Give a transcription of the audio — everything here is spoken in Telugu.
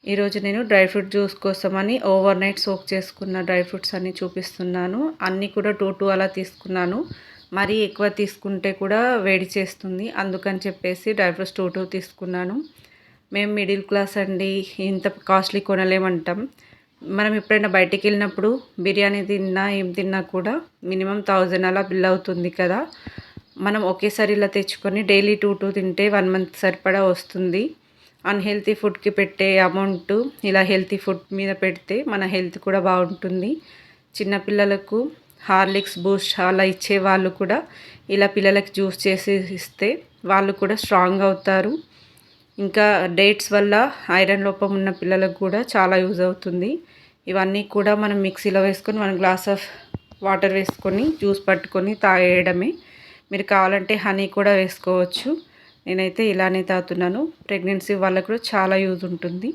ఈరోజు నేను డ్రై ఫ్రూట్ జ్యూస్ కోసమని ఓవర్ నైట్ సోక్ చేసుకున్న డ్రై ఫ్రూట్స్ అన్నీ చూపిస్తున్నాను. అన్నీ కూడా 2 అలా తీసుకున్నాను. మరీ ఎక్కువ తీసుకుంటే కూడా వేడి చేస్తుంది. అందుకని చెప్పేసి డ్రై ఫ్రూట్స్ 2 తీసుకున్నాను. మేము మిడిల్ క్లాస్ అండి. ఇంత కాస్ట్లీ కొనలేమంటాం. మనం ఎప్పుడైనా బయటికి వెళ్ళినప్పుడు బిర్యానీ తిన్నా ఏం తిన్నా కూడా మినిమం 1000 అలా బిల్ అవుతుంది కదా. మనం ఒకేసారి ఇలా తెచ్చుకొని డైలీ 2 తింటే 1 మంత్ సరిపడా వస్తుంది. అన్‌హెల్తీ ఫుడ్‌కి పెట్టే అమౌంట్ ఇలా హెల్తీ ఫుడ్ మీద పెడితే మన హెల్త్ కూడా బాగుంటుంది. చిన్నపిల్లలకు హార్లిక్స్, బూస్ట్ అలా ఇచ్చే వాళ్ళు కూడా ఇలా పిల్లలకి జ్యూస్ చేసి ఇస్తే వాళ్ళు కూడా స్ట్రాంగ్ అవుతారు. ఇంకా డేట్స్ వల్ల ఐరన్ లోపం ఉన్న పిల్లలకు కూడా చాలా యూజ్ అవుతుంది. ఇవన్నీ కూడా మనం మిక్సీలో వేసుకొని 1 గ్లాస్ ఆఫ్ వాటర్ వేసుకొని జ్యూస్ పట్టుకొని తాగేయడమే. మీరు కావాలంటే హనీ కూడా వేసుకోవచ్చు. నేనైతే ఇలానే తాగుతున్నాను. ప్రెగ్నెన్సీ వాళ్ళకు కూడా చాలా యూజ్ ఉంటుంది.